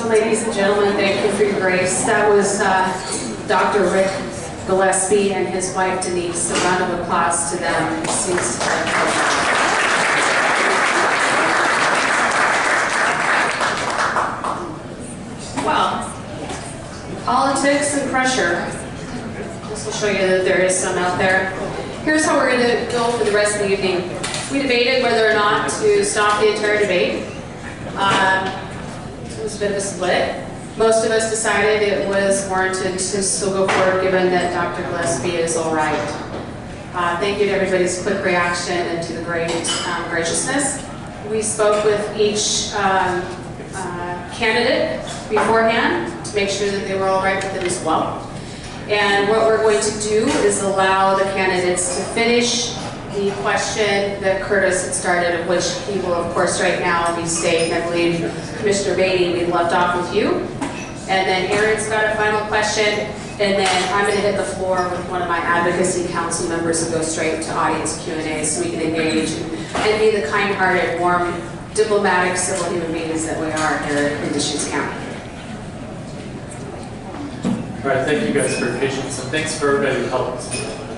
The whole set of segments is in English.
So ladies and gentlemen, thank you for your grace. That was Dr. Rick Gillespie and his wife Denise. A round of applause to them. It seems well, politics and pressure. This will show you that there is some out there. Here's how we're going to go for the rest of the evening. We debated whether or not to stop the entire debate. It was a bit of a split. Most of us decided it was warranted to still go forward given that Dr. Gillespie is all right. Thank you to everybody's quick reaction and to the great graciousness. We spoke with each candidate beforehand to make sure that they were all right with it as well. And what we're going to do is allow the candidates to finish the question that Curtis had started, of which he will, of course, right now restate. And I believe Commissioner Beatty, we left off with you. And then Aaron's got a final question. And then I'm going to hit the floor with one of my advocacy council members and go straight to audience Q&A so we can engage and be the kind-hearted, warm, diplomatic, civil human beings that we are here in Deschutes County. All right, thank you guys for your patience, and thanks for everybody who helped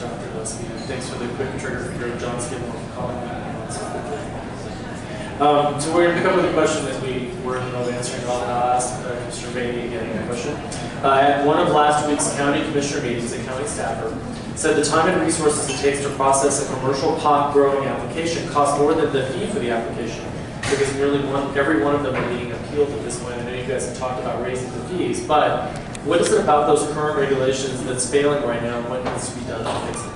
Dr. Gillespie, and thanks for the quick trigger for John Skidmore for calling me so quickly. So we're going to pick up with a question that we were in the middle of answering. I'll ask Commissioner Beatty again a question. At one of last week's county commissioner meetings, a county staffer said the time and resources it takes to process a commercial pot growing application costs more than the fee for the application, because nearly every one of them are being appealed at this point. I know you guys have talked about raising the fees, but what is it about those current regulations that's failing right now, and what needs to be done to fix it?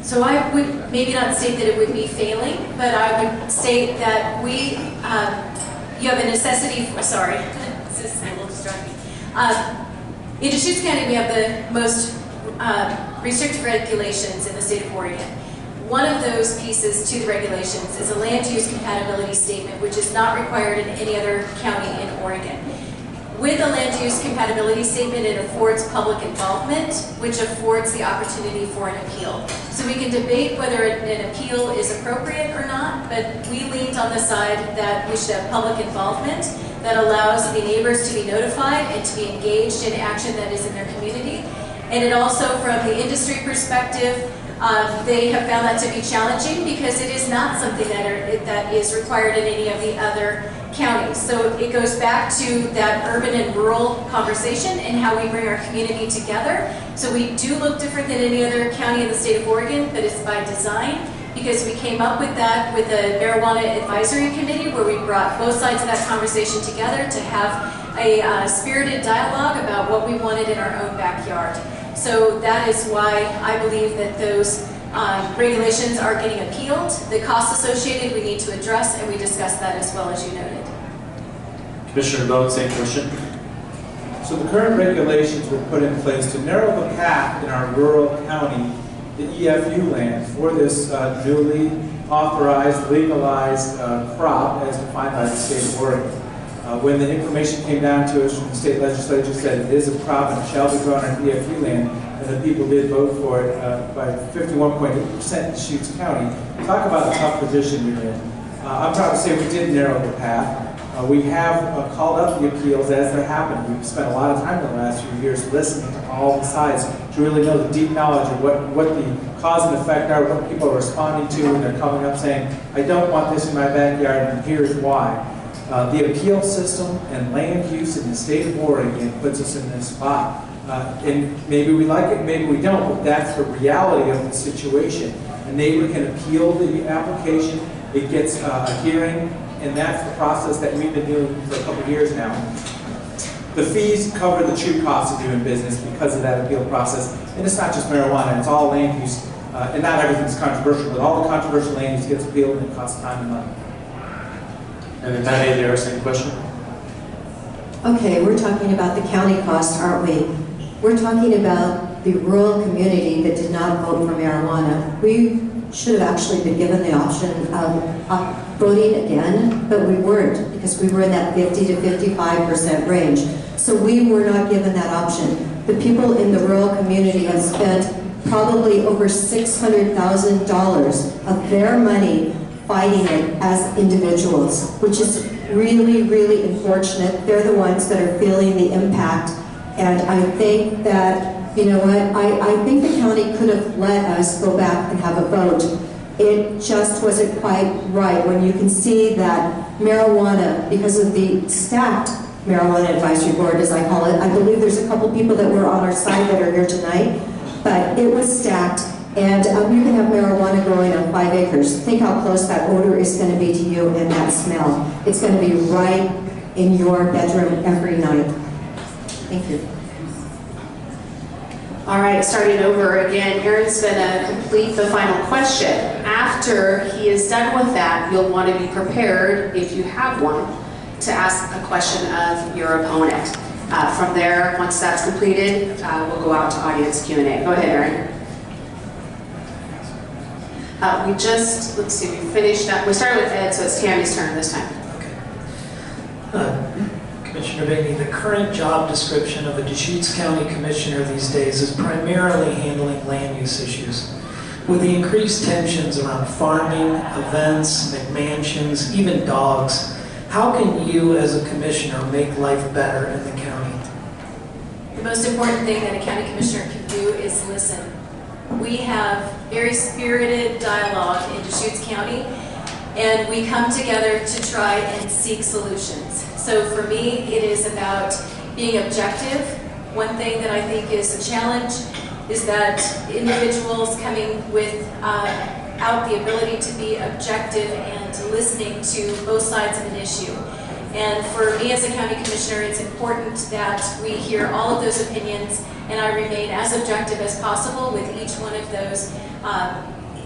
So I would maybe not state that it would be failing, but I would state that we, you have a necessity for, sorry, this is a little distracting. In Deschutes County, we have the most restrictive regulations in the state of Oregon. One of those pieces to the regulations is a land use compatibility statement, which is not required in any other county in Oregon. With a land use compatibility statement, it affords public involvement, which affords the opportunity for an appeal. So we can debate whether an appeal is appropriate or not, but we leaned on the side that we should have public involvement that allows the neighbors to be notified and to be engaged in action that is in their community. And it also, from the industry perspective, they have found that to be challenging because it is not something that is required in any of the other counties. So it goes back to that urban and rural conversation and how we bring our community together. So we do look different than any other county in the state of Oregon, but it's by design because we came up with that with the Marijuana Advisory Committee where we brought both sides of that conversation together to have a spirited dialogue about what we wanted in our own backyard. So that is why I believe that those regulations are getting appealed. The costs associated we need to address, and we discussed that as well, as you noted. Commissioner Bone, same question. So the current regulations were put in place to narrow the path in our rural county, the EFU land, for this newly authorized, legalized crop as defined by the state of Oregon. When the information came down to us from the state legislature said it is a crop and it shall be grown on EFU land, and the people did vote for it by 51.8% in Deschutes County. Talk about the tough position you're in. I'm proud to say we did narrow the path. We have called up the appeals as they're happening. We've spent a lot of time in the last few years listening to all the sides to really know the deep knowledge of what the cause and effect are, what people are responding to when they're coming up saying, I don't want this in my backyard and here's why. The appeal system and land use in the state of Oregon puts us in this spot. And maybe we like it, maybe we don't, but that's the reality of the situation. A neighbor can appeal the application, it gets a hearing, and that's the process that we've been doing for a couple of years now. The fees cover the true cost of doing business because of that appeal process. And it's not just marijuana, it's all land use. And not everything's controversial, but all the controversial land use gets appealed and it costs time and money. And then Patty, there, same question. Okay, we're talking about the county cost, aren't we? We're talking about the rural community that did not vote for marijuana. We should have actually been given the option of voting again, but we weren't because we were in that 50 to 55% range. So we were not given that option. The people in the rural community have spent probably over $600,000 of their money fighting it as individuals, which is really, really unfortunate. They're the ones that are feeling the impact. And I think that, you know what, I think the county could have let us go back and have a vote. It just wasn't quite right when you can see that marijuana, because of the stacked marijuana advisory board, as I call it. I believe there's a couple people that were on our side that are here tonight, but it was stacked. And you can have marijuana growing on 5 acres. Think how close that odor is going to be to you and that smell. It's going to be right in your bedroom every night. Thank you. All right, starting over again, Aaron's going to complete the final question. After he is done with that, you'll want to be prepared, if you have one, to ask a question of your opponent. From there, once that's completed, we'll go out to audience Q&A. Go ahead, Aaron. Let's see, we finished up. We started with Ed, so it's Tammy's turn this time. Okay. Commissioner Bainey, the current job description of a Deschutes County Commissioner these days is primarily handling land use issues. With the increased tensions around farming, events, McMansions, even dogs, how can you as a commissioner make life better in the county? The most important thing that a county commissioner can do is listen. We have very spirited dialogue in Deschutes County, and we come together to try and seek solutions. So for me, it is about being objective. One thing that I think is a challenge is that individuals coming without the ability to be objective and listening to both sides of an issue. And for me as a county commissioner, it's important that we hear all of those opinions, and I remain as objective as possible with each one of those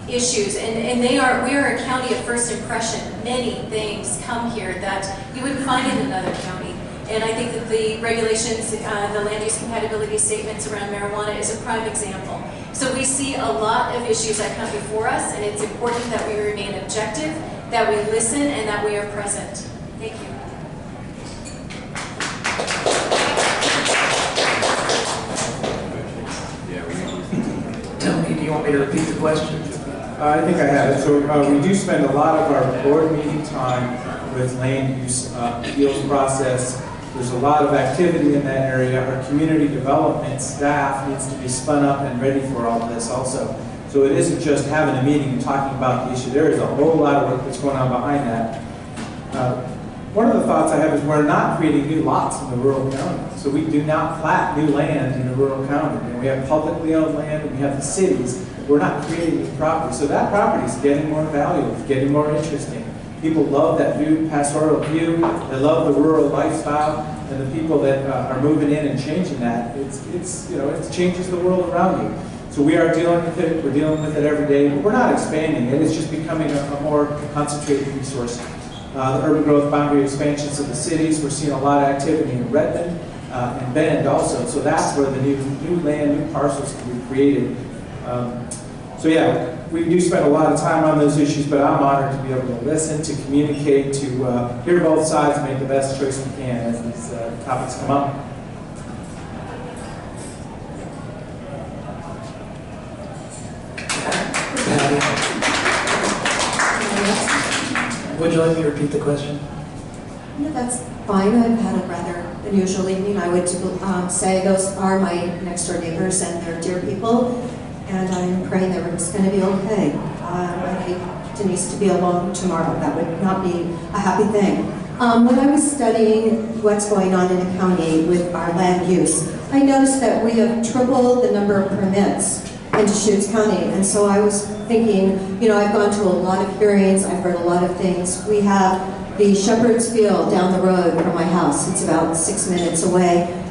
issues. And we are a county of first impression. Many things come here that you wouldn't find in another county. And I think that the regulations, the land use compatibility statements around marijuana is a prime example. So we see a lot of issues that come before us, and it's important that we remain objective, that we listen, and that we are present. Thank you. Tony, do you want me to repeat the question? I think I have it. So we do spend a lot of our board meeting time with land use appeals process. There's a lot of activity in that area. Our community development staff needs to be spun up and ready for all of this also. So it isn't just having a meeting and talking about the issue. There is a whole lot of work that's going on behind that. One of the thoughts I have is we're not creating new lots in the rural county. So we do not plat new land in the rural county. And we have publicly owned land and we have the cities. We're not creating new property. So that property is getting more valuable, it's getting more interesting. People love that view, pastoral view. They love the rural lifestyle, and the people that are moving in and changing that. It changes the world around you. So we are dealing with it. We're dealing with it every day, but we're not expanding it. It's just becoming a more concentrated resource. The urban growth boundary expansions of the cities. We're seeing a lot of activity in Redmond and Bend also. So that's where the new land, new parcels can be created. So yeah, we do spend a lot of time on those issues, but I'm honored to be able to listen, to communicate, to hear both sides, and make the best choice we can as these topics come up. Would you like me to repeat the question? No, that's fine. I've had a rather unusual evening. I would say those are my next door neighbors, and they're dear people. And I'm praying that it's going to be okay. I need Denise to be alone tomorrow. That would not be a happy thing. When I was studying what's going on in the county with our land use, I noticed that we have tripled the number of permits in Deschutes County. And so I was thinking, I've gone to a lot of hearings, I've heard a lot of things. We have the Shepherd's Field down the road from my house. It's about 6 minutes away.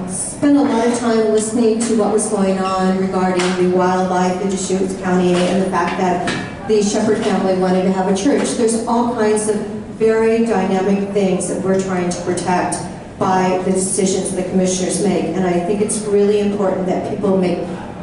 Spent a lot of time listening to what was going on regarding the wildlife in Deschutes County and the fact that the Shepherd family wanted to have a church. There's all kinds of very dynamic things that we're trying to protect by the decisions the commissioners make. And I think it's really important that people make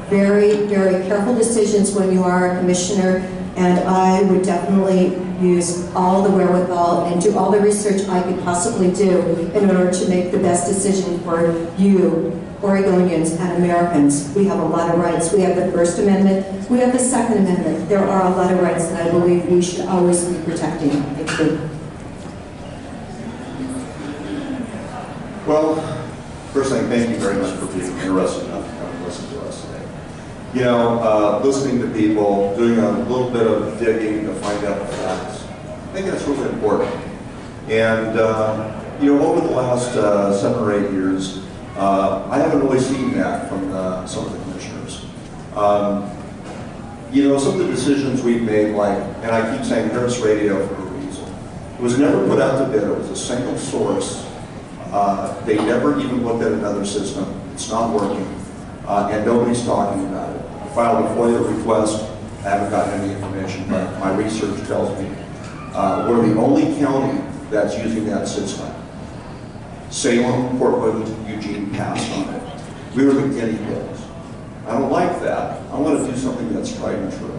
very, very careful decisions when you are a commissioner. And I would definitely use all the wherewithal and do all the research I could possibly do in order to make the best decision for you, Oregonians and Americans. We have a lot of rights. We have the First Amendment. We have the Second Amendment. There are a lot of rights that I believe we should always be protecting. Thank you. Well, first thing, thank you very much for being interested enough to come and listen to us today. You know, listening to people, doing a little bit of digging to find out the facts, I think that's really important. And, you know, over the last 7 or 8 years, I haven't really seen that from some of the commissioners. You know, some of the decisions we've made, like, and I keep saying Harris Radio for a reason, it was never put out to bid, it was a single source. They never even looked at another system. It's not working, and nobody's talking about it. I filed a FOIA request. I haven't gotten any information, but my research tells me we're the only county that's using that system. Salem, Portland, Eugene passed on it. We were the guinea pigs. I don't like that. I want to do something that's tried and true.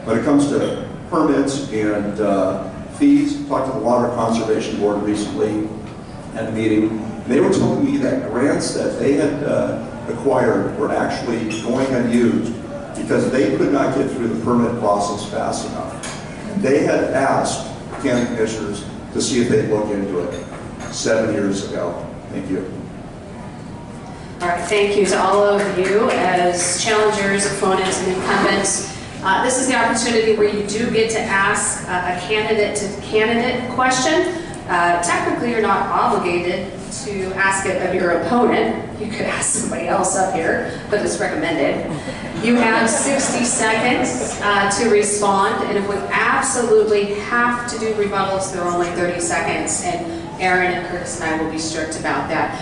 When it comes to permits and fees, talked to the Water Conservation Board recently at a meeting. They were telling me that grants that they had acquired were actually going unused because they could not get through the permit process fast enough. They had asked county commissioners to see if they'd look into it 7 years ago. Thank you. All right, thank you to all of you as challengers, opponents, and incumbents. This is the opportunity where you do get to ask a candidate-to-candidate question. Technically, you're not obligated to ask it of your opponent. You could ask somebody else up here, but it's recommended. You have 60 seconds to respond, and if we absolutely have to do rebuttals, there are only 30 seconds, and Aaron and Curtis and I will be strict about that.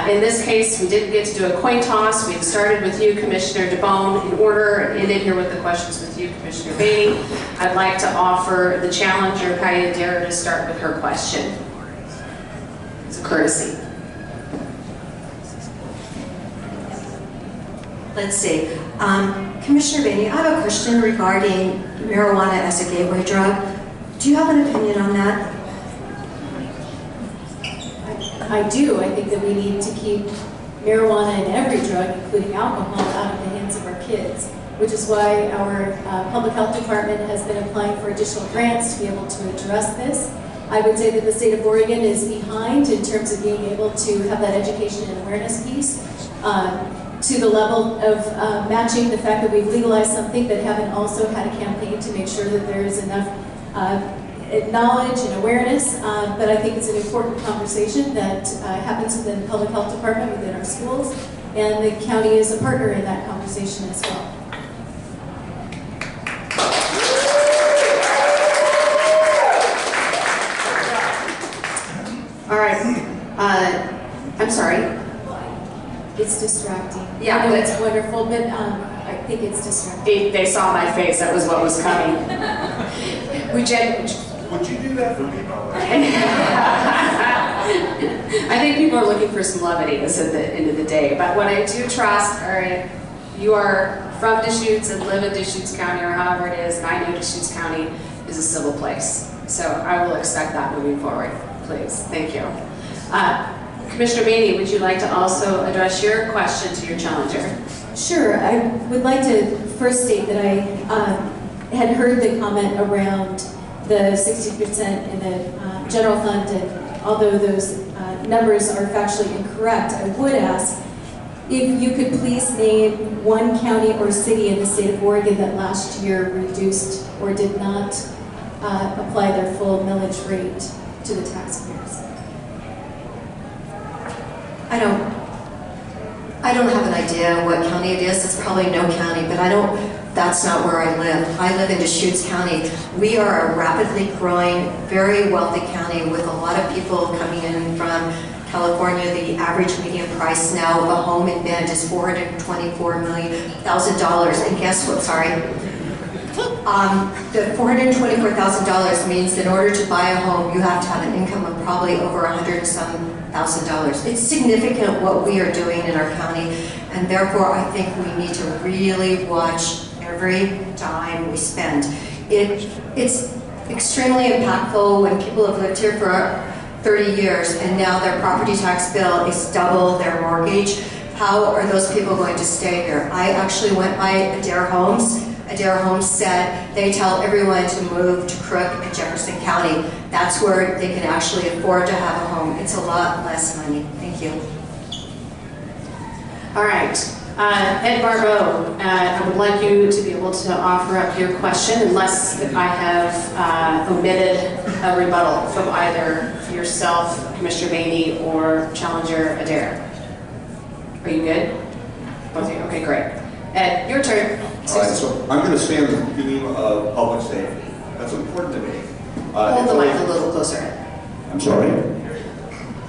In this case, we didn't get to do a coin toss. We started with you, Commissioner DeBone, in order, and ended here with the questions with you, Commissioner Bainey. I'd like to offer the challenger, Patty Adair, to start with her question. It's a courtesy. Let's see. Commissioner Bainey, I have a question regarding marijuana as a gateway drug. Do you have an opinion on that? I do. I think that we need to keep marijuana and every drug, including alcohol, out of the hands of our kids, which is why our public health department has been applying for additional grants to be able to address this. I would say that the state of Oregon is behind in terms of being able to have that education and awareness piece to the level of matching the fact that we've legalized something but haven't also had a campaign to make sure that there is enough knowledge and awareness, but I think it's an important conversation that happens within the public health department, within our schools, and the county is a partner in that conversation as well. All right. I'm sorry. It's distracting. Yeah, I know but- it's wonderful, but I think it's distracting. They saw my face. That was what was coming. Would you do that for me, by the way? I think people are looking for some levity at the end of the day. But what I do trust, all right, you are from Deschutes and live in Deschutes County or however it is, and I know Deschutes County is a civil place. So I will expect that moving forward, please. Thank you. Commissioner Bainey, would you like to also address your question to your challenger? Sure. I would like to first state that I had heard the comment around the 60% in the general fund, and although those numbers are factually incorrect, I would ask if you could please name one county or city in the state of Oregon that last year reduced or did not apply their full millage rate to the taxpayers. I don't have an idea what county it is. It's probably no county, but that's not where I live. I live in Deschutes County. We are a rapidly growing, very wealthy county with a lot of people coming in from California. The average median price now of a home in Bend is $424,000. And guess what, sorry? The $424,000 means that in order to buy a home, you have to have an income of probably over $100,000. It's significant what we are doing in our county, and therefore I think we need to really watch every dime we spend. It's extremely impactful when people have lived here for 30 years and now their property tax bill is double their mortgage. How are those people going to stay here? I actually went by Adair Homes. Adair Homes said they tell everyone to move to Crook and Jefferson County. That's where they can actually afford to have a home. It's a lot less money. Thank you. All right. Ed Barbeau, I would like you to be able to offer up your question unless I have omitted a rebuttal from either yourself, Commissioner Maney, or Challenger Adair. Are you good? Both of you? Okay, great. Ed, your turn. All right, so I'm going to stay on the theme of public safety. That's important to me. Hold the mic a little closer, Ed. I'm sorry.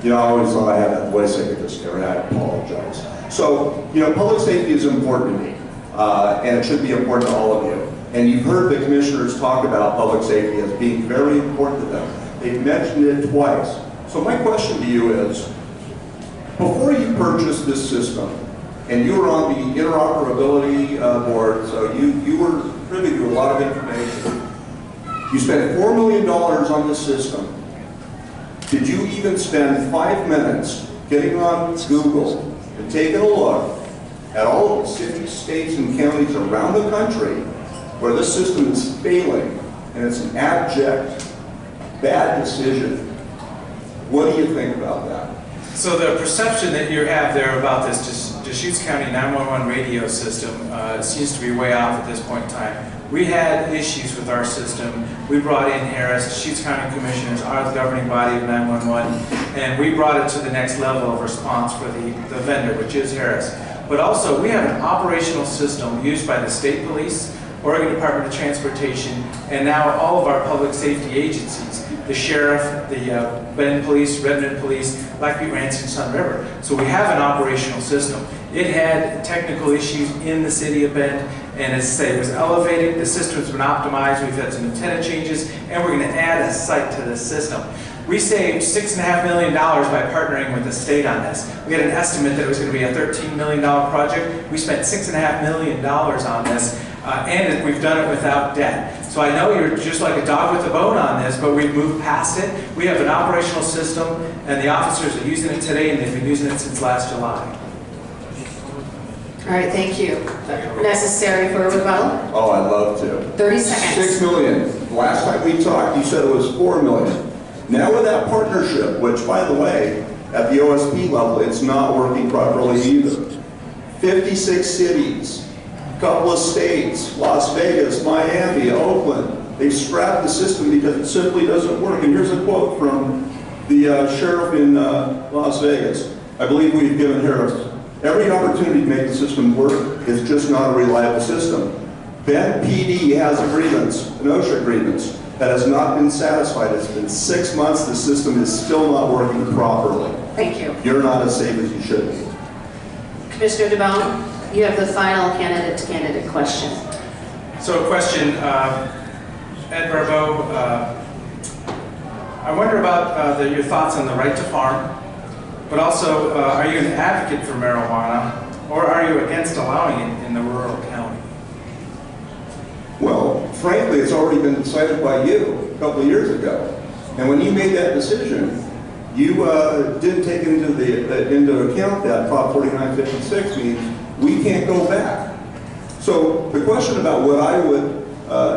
You know, I always thought I had that voice I could just carry. I apologize. So, you know, public safety is important to me, and it should be important to all of you. And you've heard the commissioners talk about public safety as being very important to them. They've mentioned it twice. So my question to you is, before you purchased this system, and you were on the interoperability board, so you were privy to a lot of information. You spent $4 million on this system. Did you even spend 5 minutes getting on Google and taking a look at all of the cities, states, and counties around the country where this system is failing and it's an abject, bad decision? What do you think about that? So the perception that you have there about this Deschutes County 911 radio system seems to be way off at this point in time. We had issues with our system. We brought in Harris, Deschutes County Commissioners, are the governing body of 911, and we brought it to the next level of response for the vendor, which is Harris. But also, we have an operational system used by the state police, Oregon Department of Transportation, and now all of our public safety agencies, the sheriff, the Bend Police, Redmond Police, Black Butte, Ransom, Sun River. So we have an operational system. It had technical issues in the city of Bend, and as I say, it was elevated, the system's been optimized, we've had some antenna changes, and we're going to add a site to this system. We saved $6.5 million by partnering with the state on this. We had an estimate that it was going to be a $13 million project. We spent $6.5 million on this, and we've done it without debt. So I know you're just like a dog with a bone on this, but we've moved past it. We have an operational system, and the officers are using it today, and they've been using it since last July. All right, thank you. Necessary for a rebuttal? Oh, I'd love to. 30 seconds. $6 million. Last time we talked, you said it was $4 million. Now with that partnership, which by the way, at the OSP level, it's not working properly either. 56 cities, a couple of states, Las Vegas, Miami, Oakland, they've scrapped the system because it simply doesn't work. And here's a quote from the sheriff in Las Vegas. I believe we've given Harris every opportunity to make the system work. It's just not a reliable system. Bend PD has a grievance, an OSHA grievance, that has not been satisfied. It's been 6 months, the system is still not working properly. Thank you. You're not as safe as you should be. Commissioner DeBone, you have the final candidate-to-candidate question. So a question, Ed Barbeau, I wonder about your thoughts on the right to farm, but also are you an advocate for marijuana, or are you against allowing it in the rural county? Well, frankly, it's already been decided by you a couple of years ago. And when you made that decision, you didn't take into account that Prop 4956 means we can't go back. So the question about what I would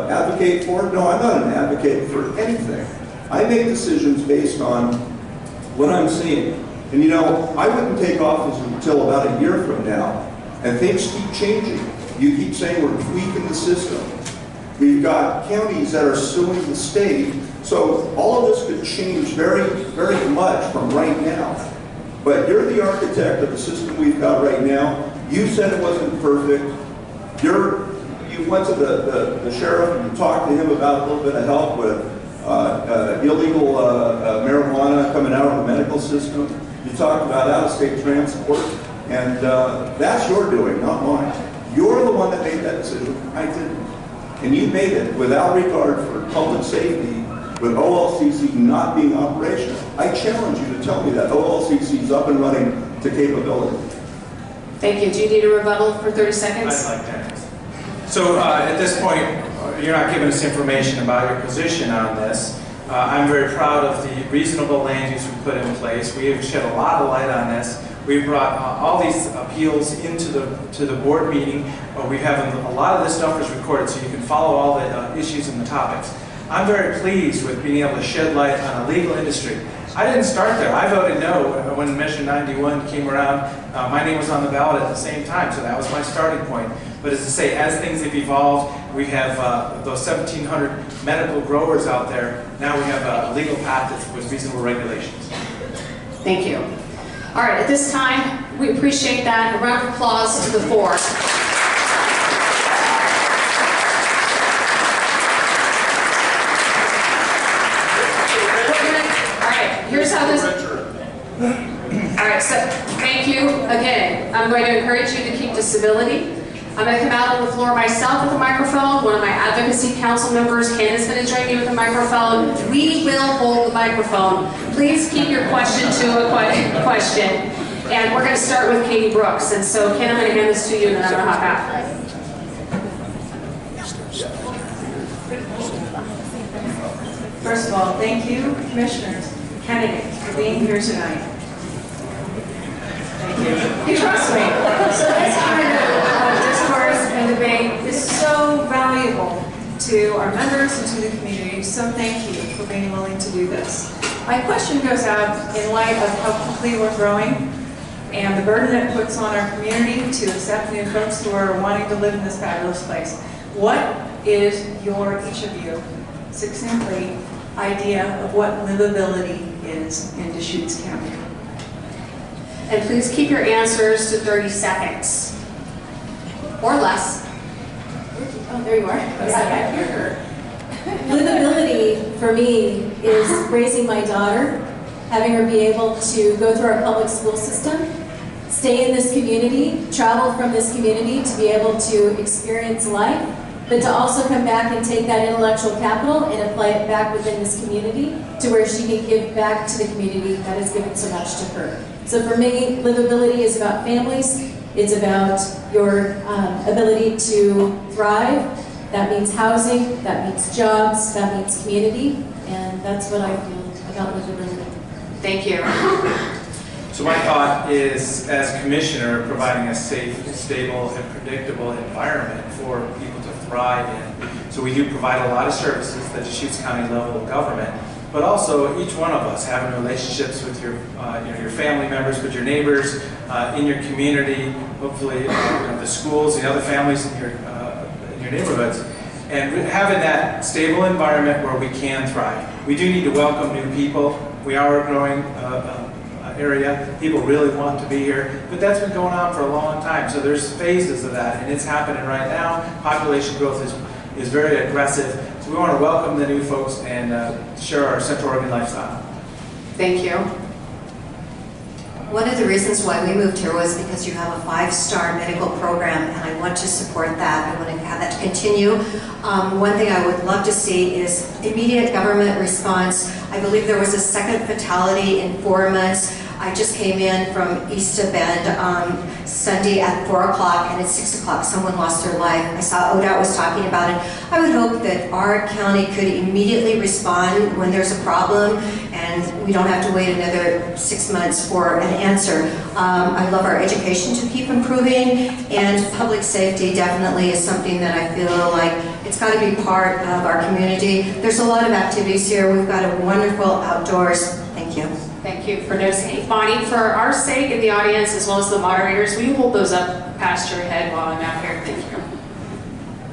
advocate for, no, I'm not an advocate for anything. I make decisions based on what I'm seeing. And you know, I wouldn't take office until about a year from now, and things keep changing. You keep saying we're tweaking the system. We've got counties that are suing the state, so all of this could change very, very much from right now. But you're the architect of the system we've got right now. You said it wasn't perfect. You went to the sheriff and you talked to him about a little bit of help with illegal marijuana coming out of the medical system. You talked about out-of-state transport, and that's your doing, not mine. You're the one that made that decision. I didn't. And you made it without regard for public safety, with OLCC not being operational. I challenge you to tell me that OLCC is up and running to capability. Thank you. Do you need a rebuttal for 30 seconds? I'd like that. So at this point, you're not giving us information about your position on this. I'm very proud of the reasonable land use we put in place. We have shed a lot of light on this. We've brought all these appeals into the board meeting. We have a lot of this stuff is recorded, so you can follow all the issues and the topics. I'm very pleased with being able to shed light on a legal industry. I didn't start there. I voted no when Measure 91 came around. My name was on the ballot at the same time, so that was my starting point. But as I say, as things have evolved, we have those 1,700 medical growers out there. Now we have a legal path with reasonable regulations. Thank you. All right, at this time, we appreciate that. A round of applause to the four. Here's how this. All right, so thank you again. I'm going to encourage you to keep to civility. I'm going to come out on the floor myself with a microphone. One of my advocacy council members, Ken, is going to join me with a microphone. We will hold the microphone. Please keep your question to a question. And we're going to start with Katie Brooks. And so, Ken, I'm going to hand this to you, and then I'm going to hop out. First of all, thank you, commissioners, candidates, for being here tonight. Thank you. You trust me. So this kind of discourse and debate is so valuable to our members and to the community, so thank you for being willing to do this. My question goes out in light of how quickly we're growing and the burden it puts on our community to accept new folks who are wanting to live in this fabulous place. What is each of you, succinctly, idea of what livability is in Deschutes County? And please keep your answers to 30 seconds or less. Oh, there you are. Livability for me is raising my daughter, having her be able to go through our public school system, stay in this community, travel from this community to be able to experience life, but to also come back and take that intellectual capital and apply it back within this community to where she can give back to the community that has given so much to her. So for me, livability is about families. It's about your ability to thrive. That means housing, that means jobs, that means community, and that's what I feel about livability. Thank you. So my thought is, as commissioner, providing a safe, stable, and predictable environment for people to thrive in. So we do provide a lot of services at the Deschutes County level of government, but also each one of us having relationships with your family members, with your neighbors, in your community, hopefully the schools, the other families in your neighborhoods, and having that stable environment where we can thrive. We do need to welcome new people. We are a growing area. People really want to be here, but that's been going on for a long time. So there's phases of that, and it's happening right now. Population growth is very aggressive. So we want to welcome the new folks and share our Central Oregon lifestyle. Thank you. One of the reasons why we moved here was because you have a 5-star medical program, and I want to support that. I want to have that to continue. One thing I would love to see is immediate government response. I believe there was a second fatality in 4 months. I just came in from East Bend Sunday at 4 o'clock, and at 6 o'clock someone lost their life. I saw ODOT was talking about it. I would hope that our county could immediately respond when there's a problem, and we don't have to wait another 6 months for an answer. I love our education to keep improving, and public safety definitely is something that I feel like it's got to be part of our community. There's a lot of activities here. We've got a wonderful outdoors. Thank you. Thank you for noticing. Bonnie, for our sake in the audience as well as the moderators, will you hold those up past your head while I'm out here? Thank you.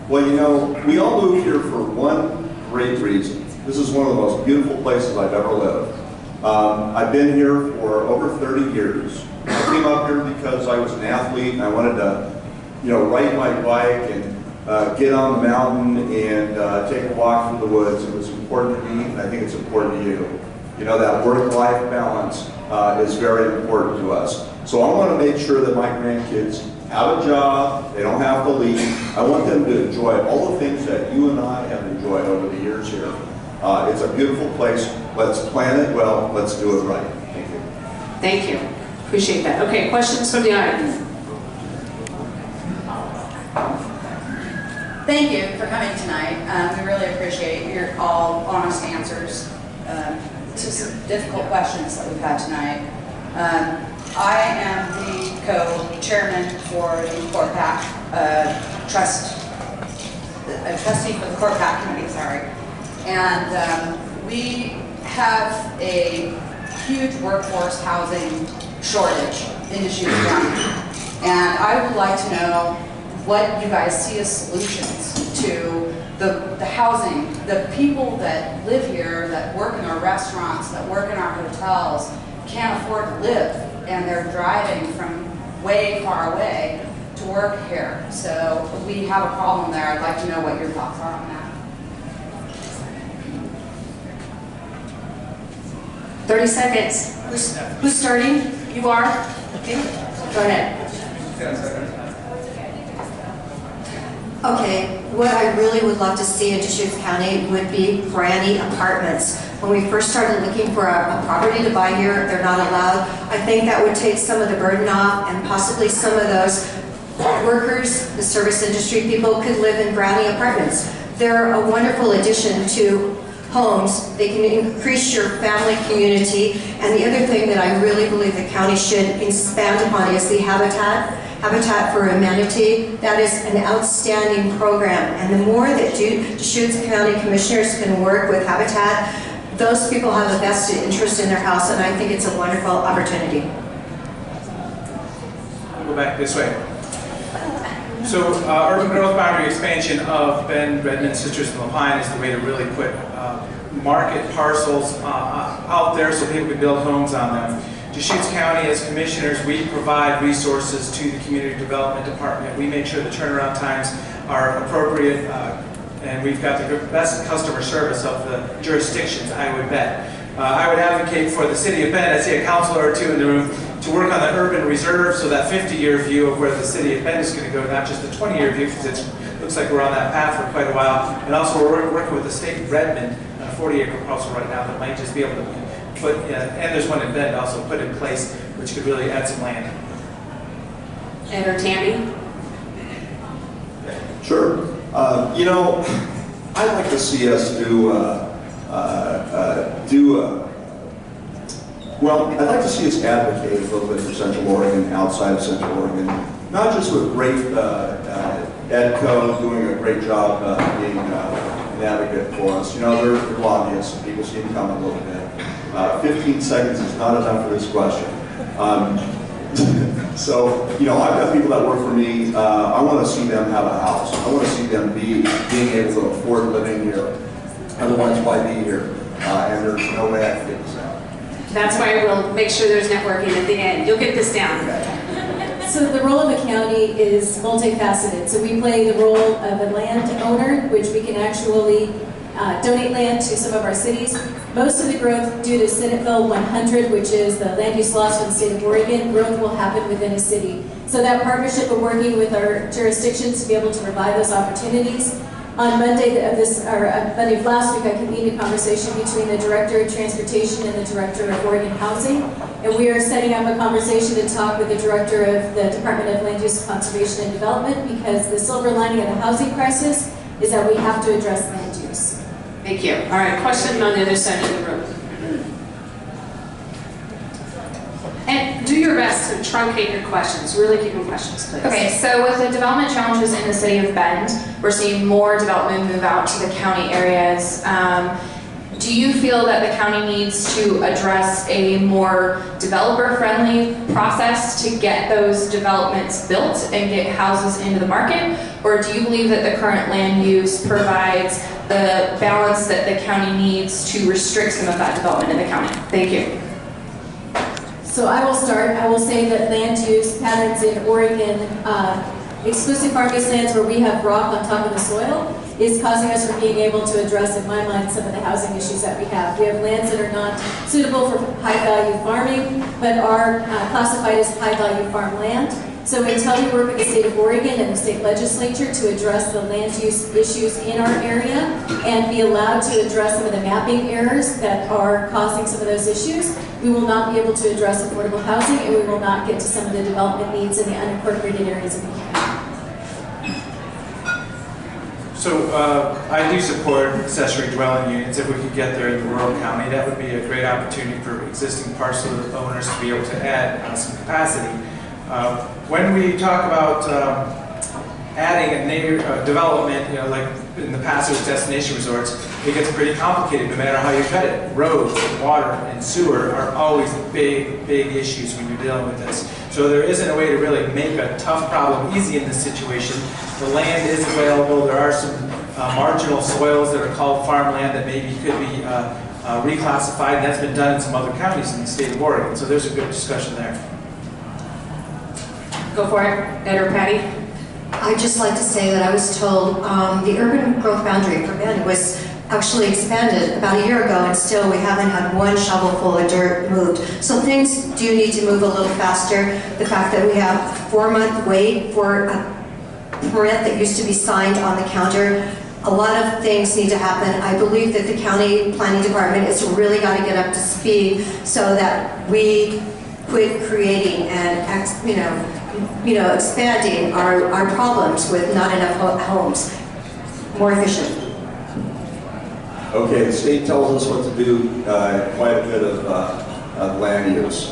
Well, you know, we all moved here for one great reason. This is one of the most beautiful places I've ever lived. I've been here for over 30 years. I came up here because I was an athlete and I wanted to, ride my bike and get on the mountain and take a walk through the woods. It was important to me, and I think it's important to you. That work-life balance is very important to us. So I want to make sure that my grandkids have a job, they don't have to leave. I want them to enjoy all the things that you and I have enjoyed over the years here. It's a beautiful place. Let's plan it well. Let's do it right. Thank you. Thank you. Appreciate that. Okay, questions from the audience? Thank you for coming tonight. We really appreciate your all honest answers to some difficult questions that we've had tonight. I am the co-chairman for the CORPAC trustee for the CORPAC committee, sorry. And we have a huge workforce housing shortage in Deschutes County. And I would like to know what you guys see as solutions to the housing, the people that live here, that work in our restaurants, that work in our hotels, can't afford to live, and they're driving from way far away to work here. So we have a problem there. I'd like to know what your thoughts are on that. 30 seconds. Who's starting? You are? Okay. Go ahead. Okay, what I really would love to see in Deschutes County would be granny apartments. When we first started looking for a property to buy here, they're not allowed. I think that would take some of the burden off, and possibly some of those workers, the service industry people, could live in granny apartments. They're a wonderful addition to homes. They can increase your family community. And the other thing that I really believe the county should expand upon is the Habitat for Humanity. That is an outstanding program. And the more that Deschutes County Commissioners can work with Habitat, those people have a vested interest in their house, and I think it's a wonderful opportunity. We'll go back this way. So urban growth boundary expansion of Bend, Redmond, Citrus, and Lapine is the way to really put market parcels out there so people can build homes on them. Deschutes County, as commissioners, we provide resources to the Community Development Department. We make sure the turnaround times are appropriate, and we've got the best customer service of the jurisdictions, I would bet. I would advocate for the city of Bend, I see a councilor or two in the room, to work on the urban reserve, so that 50-year view of where the city of Bend is going to go, not just the 20-year view, because it looks like we're on that path for quite a while. And also we're working with the state of Redmond on a 40-acre parcel right now that might just be able to put, and there's one in Bend also, put in place, which could really add some land. And or Tammy? Sure. You know, I'd like to see us well, I'd like to see us advocate a little bit for Central Oregon, outside of Central Oregon, not just with great EdCo doing a great job being an advocate for us. You know, they're lobbyists, and people seem to come a little bit. 15 seconds is not enough for this question. So, you know, I've got people that work for me. I want to see them have a house. I want to see them being able to afford living here. Otherwise, why be here? And there's no way I can get this out. That's why we'll make sure there's networking at the end. You'll get this down. So the role of a county is multifaceted. So we play the role of a landowner, which we can actually donate land to some of our cities. Most of the growth due to Senate Bill 100, which is the land use laws for the state of Oregon, growth will happen within a city. So that partnership of working with our jurisdictions to be able to provide those opportunities. On Monday Monday of last week, I convened a conversation between the Director of Transportation and the Director of Oregon Housing. And we are setting up a conversation to talk with the Director of the Department of Land Use, Conservation, and Development, because the silver lining of the housing crisis is that we have to address land use. Thank you. All right, question on the other side of the room. And do your best to truncate your questions. Really keep your questions, please. Okay, so with the development challenges in the city of Bend, we're seeing more development move out to the county areas. Do you feel that the county needs to address a more developer-friendly process to get those developments built and get houses into the market? Or do you believe that the current land use provides the balance that the county needs to restrict some of that development in the county? Thank you. So I will start. I will say that land use patterns in Oregon, exclusive farm-use lands where we have rock on top of the soil, is causing us from being able to address, in my mind, some of the housing issues that we have. We have lands that are not suitable for high-value farming, but are classified as high-value farmland. So until we work with the state of Oregon and the state legislature to address the land use issues in our area and be allowed to address some of the mapping errors that are causing some of those issues, we will not be able to address affordable housing, and we will not get to some of the development needs in the unincorporated areas of the county. So I do support accessory dwelling units. If we could get there in the rural county, that would be a great opportunity for existing parcel owners to be able to add some capacity. When we talk about adding a development, you know, like in the past it was destination resorts, it gets pretty complicated no matter how you cut it. Roads, water, and sewer are always big, big issues when you're dealing with this. So there isn't a way to really make a tough problem easy in this situation. The land is available. There are some marginal soils that are called farmland that maybe could be reclassified, and that's been done in some other counties in the state of Oregon. So there's a good discussion there. Go for it, Ed or Patty. I'd just like to say that I was told the urban growth boundary for Bend was actually expanded about a year ago, and still we haven't had one shovelful of dirt moved. So things do need to move a little faster. The fact that we have a 4-month wait for a permit that used to be signed on the counter, a lot of things need to happen. I believe that the county planning department has really got to get up to speed so that we quit creating and expanding our problems with not enough homes. More efficient. Okay, the state tells us what to do, quite a bit of land use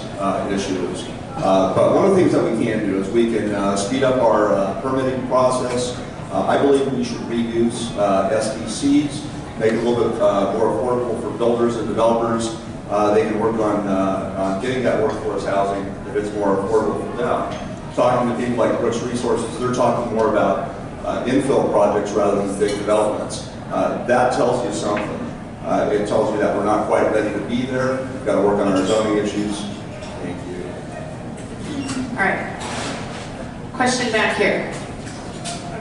issues. But one of the things that we can do is we can speed up our permitting process. I believe we should reduce SDCs, make it a little bit more affordable for builders and developers. They can work on getting that workforce housing if it's more affordable for them. Talking to people like Brooks Resources, they're talking more about infill projects rather than big developments. That tells you something. It tells you that we're not quite ready to be there. We've got to work on our zoning issues. Thank you. All right. Question back here.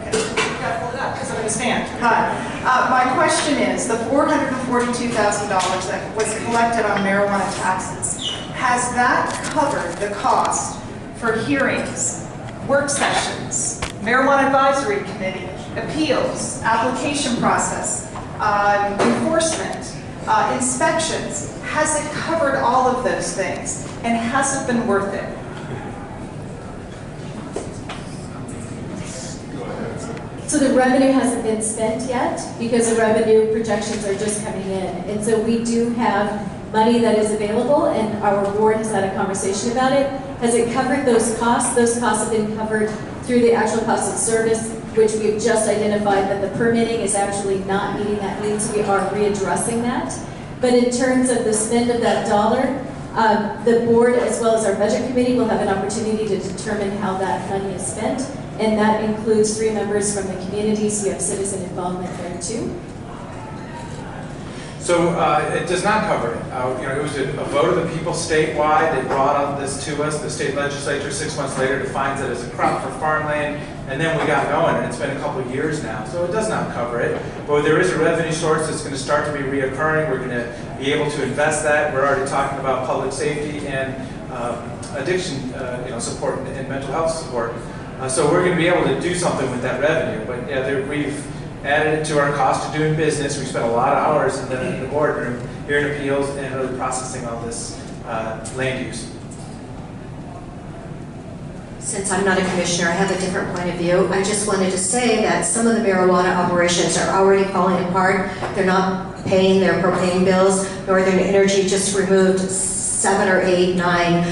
Okay, I've got to hold it up because I'm going to stand. Hi. My question is, the $442,000 that was collected on marijuana taxes, has that covered the cost for hearings, work sessions, marijuana advisory committee, appeals, application process, enforcement, inspections? Has it covered all of those things? And has it been worth it? So the revenue hasn't been spent yet because the revenue projections are just coming in. And so we do have money that is available, and our board has had a conversation about it. Has it covered those costs? Those costs have been covered through the actual cost of service, which we've just identified that the permitting is actually not meeting that need, so we are readdressing that. But in terms of the spend of that dollar, the board as well as our budget committee will have an opportunity to determine how that money is spent, and that includes 3 members from the community, so we have citizen involvement there too. So it does not cover it. It was a vote of the people statewide. They brought up this to us. The state legislature 6 months later defines it as a crop for farmland, and then we got going, and it's been a couple of years now. So it does not cover it. But there is a revenue source that's going to start to be reoccurring. We're going to be able to invest that. We're already talking about public safety and addiction support and mental health support. So we're going to be able to do something with that revenue. But yeah, we've added it to our cost of doing business. We spent a lot of hours in the boardroom hearing appeals and really processing all this land use. Since I'm not a commissioner, I have a different point of view. I just wanted to say that some of the marijuana operations are already falling apart. They're not paying their propane bills. Northern Energy just removed 7 or 8, 9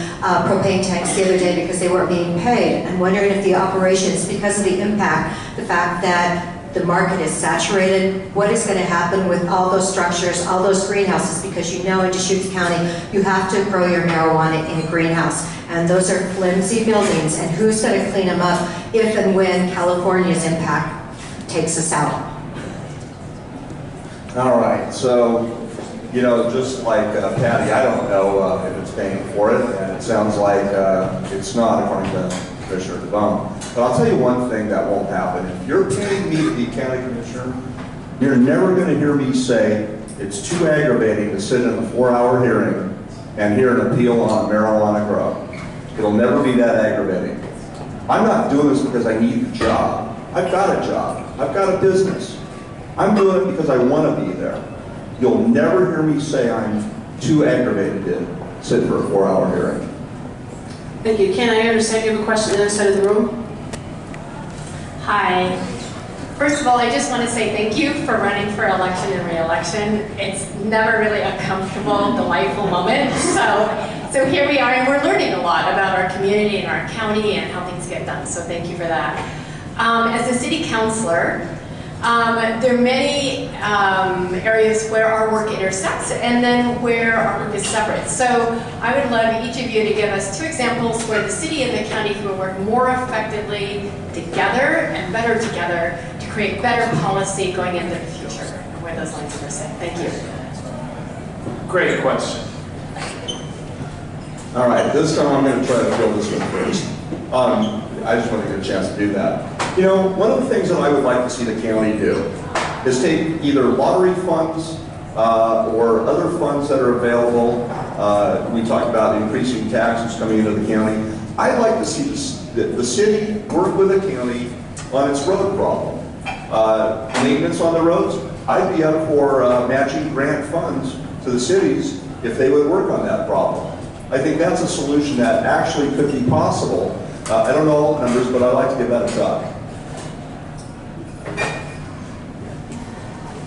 propane tanks the other day because they weren't being paid. I'm wondering if the operations, because of the impact, the fact that the market is saturated, what is going to happen with all those structures, all those greenhouses, because in Deschutes County, you have to grow your marijuana in a greenhouse. And those are flimsy buildings, and who's going to clean them up if and when California's impact takes us out? All right, so, just like Patty, I don't know if it's paying for it, and it sounds like it's not, according to Commissioner DeBone. But I'll tell you one thing that won't happen. If you're paying me to be county commissioner, you're never going to hear me say it's too aggravating to sit in a 4-hour hearing and hear an appeal on marijuana grow. It'll never be that aggravating. I'm not doing this because I need the job. I've got a job. I've got a business. I'm doing it because I want to be there. You'll never hear me say I'm too aggravated to sit for a 4-hour hearing. Thank you. Ken, I understand you have a question on the other side of the room. Hi. First of all, I just want to say thank you for running for election and re-election. It's never really a comfortable, delightful moment. So here we are, and we're learning a lot about our community and our county and how things get done. So thank you for that. As a city councilor, There are many areas where our work intersects and then where our work is separate. So I would love each of you to give us 2 examples where the city and the county can work more effectively together and better together to create better policy going into the future, and where those lines intersect. Thank you. Great question. All right, this time I'm going to try to fill this one first. I just want to get a chance to do that. You know, one of the things that I would like to see the county do is take either lottery funds or other funds that are available. We talked about increasing taxes coming into the county. I'd like to see the city work with the county on its road problem. Maintenance on the roads, I'd be up for matching grant funds to the cities if they would work on that problem. I think that's a solution that actually could be possible. I don't know all the numbers, but I'd like to give that a shot.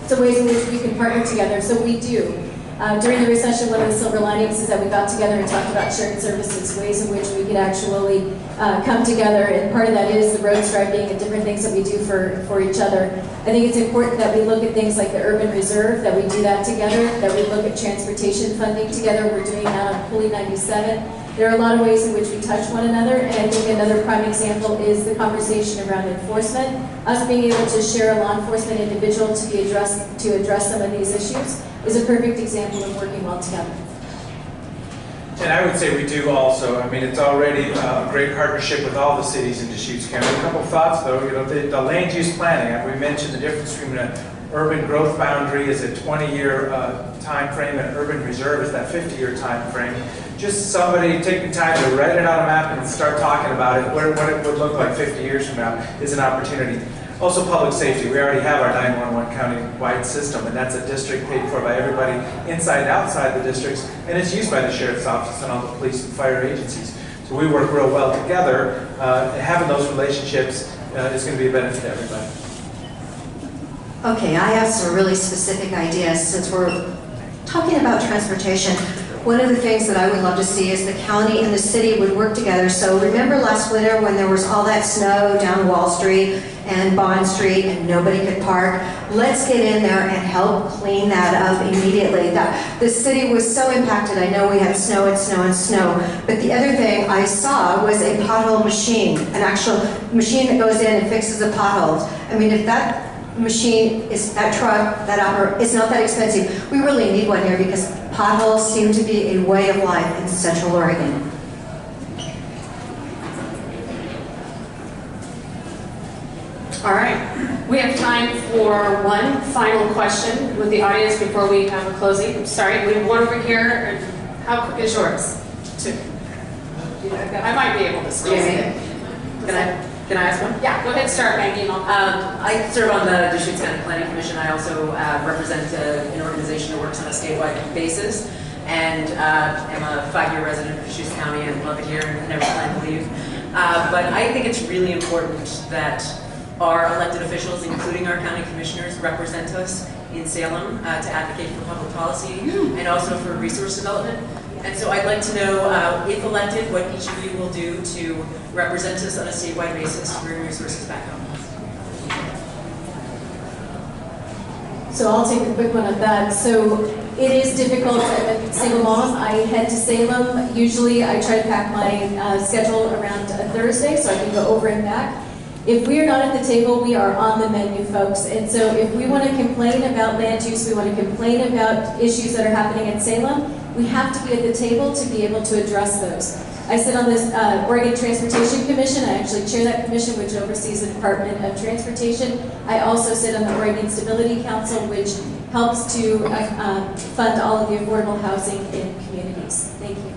So ways in which we can partner together. So we do. During the recession, one of the silver linings is that we got together and talked about shared services, ways in which we could actually come together, and part of that is the road striping and different things that we do for each other. I think it's important that we look at things like the urban reserve, that we do that together, that we look at transportation funding together. We're doing that on Pulley 97. There are a lot of ways in which we touch one another, and I think another prime example is the conversation around enforcement. Us being able to share a law enforcement individual to address some of these issues is a perfect example of working well together. And I would say we do also. I mean, it's already a great partnership with all the cities in Deschutes County. A couple thoughts though, you know, the land use planning, we mentioned the difference between an urban growth boundary is a 20-year time frame and an urban reserve is that 50-year time frame. Just somebody taking time to write it on a map and start talking about it, what it would look like 50 years from now is an opportunity. Also public safety, we already have our 911 county-wide system, and that's a district paid for by everybody inside and outside the districts, and it's used by the sheriff's office and all the police and fire agencies. So we work real well together, and having those relationships is going to be a benefit to everybody. Okay, I have some really specific ideas since we're talking about transportation. One of the things that I would love to see is the county and the city would work together. So remember last winter when there was all that snow down Wall Street and Bond Street and nobody could park? Let's get in there and help clean that up immediately. The city was so impacted. I know we had snow and snow and snow, but the other thing I saw was a pothole machine, an actual machine that goes in and fixes the potholes. I mean, if that machine is that truck, it's not that expensive. We really need one here because potholes seem to be a way of life in Central Oregon. All right, we have time for one final question with the audience before we have a closing. I'm sorry, we have one over here. How quick is yours? 2. I might be able to squeeze it in. Can I ask one? Yeah, go ahead, start, Maggie. And I serve on the Deschutes County Planning Commission. I also represent an organization that works on a statewide basis, and am a 5-year resident of Deschutes County and love it here and never plan to leave. But I think it's really important that our elected officials, including our county commissioners, represent us in Salem to advocate for public policy and also for resource development. And so I'd like to know, if elected, what each of you will do to represent us on a statewide basis to bring resources back home. So I'll take a quick one on that. So it is difficult. I'm a single mom. I head to Salem. Usually I try to pack my schedule around a Thursday so I can go over and back. If we are not at the table, we are on the menu, folks. And so if we want to complain about land use, we want to complain about issues that are happening in Salem, we have to be at the table to be able to address those. I sit on this Oregon Transportation Commission. I actually chair that commission, which oversees the Department of Transportation. I also sit on the Oregon Stability Council, which helps to fund all of the affordable housing in communities. Thank you.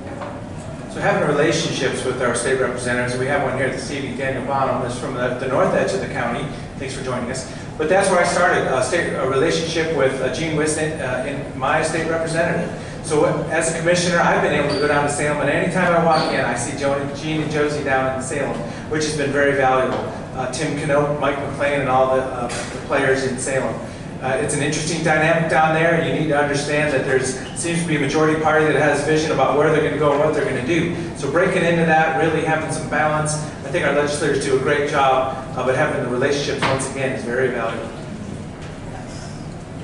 So having relationships with our state representatives, we have one here this evening, Daniel Bonham, is from the north edge of the county. Thanks for joining us. But that's where I started, a relationship with Gene Wisnett, in my state representative. So as a commissioner, I've been able to go down to Salem, and anytime I walk in, I see Gene and Josie down in Salem, which has been very valuable. Tim Knope, Mike McLean, and all the players in Salem. It's an interesting dynamic down there. You need to understand that seems to be a majority party that has vision about where they're going to go and what they're going to do. So breaking into that, really having some balance, I think our legislators do a great job, but having the relationships, once again, is very valuable.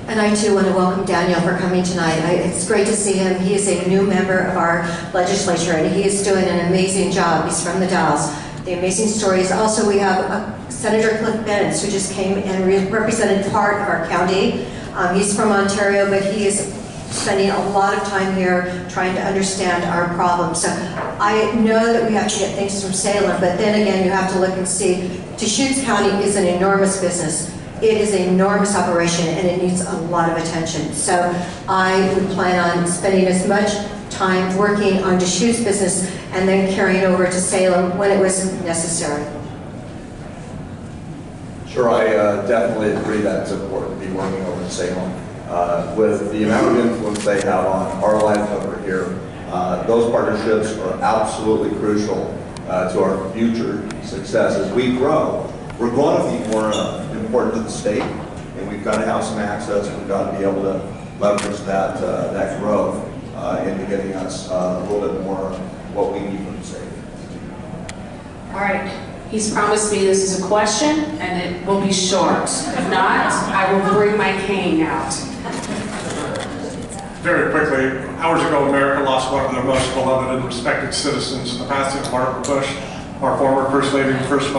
And I too want to welcome Daniel for coming tonight. It's great to see him. He is a new member of our legislature and he is doing an amazing job. He's from the Dalles. The amazing stories. Also, we have Senator Cliff Benz, who just came and represented part of our county. He's from Ontario, but he is spending a lot of time here trying to understand our problems. So I know that we have to get things from Salem, but then again, you have to look and see. Deschutes County is an enormous business. It is an enormous operation and it needs a lot of attention. So I would plan on spending as much time working on Deschutes business and then carrying over to Salem when it was necessary. Sure, I definitely agree that it's important to be working over in Salem. With the amount of influence they have on our life over here, those partnerships are absolutely crucial to our future success. As we grow, we're going to be more important to the state, and we've got to have some access. We've got to be able to leverage that growth into getting us a little bit more what we need from the state. All right. He's promised me this is a question, and it will be short. If not, I will bring my cane out. Very quickly, hours ago, America lost one of their most beloved and respected citizens in the passing of Margaret Bush, our former First Lady and First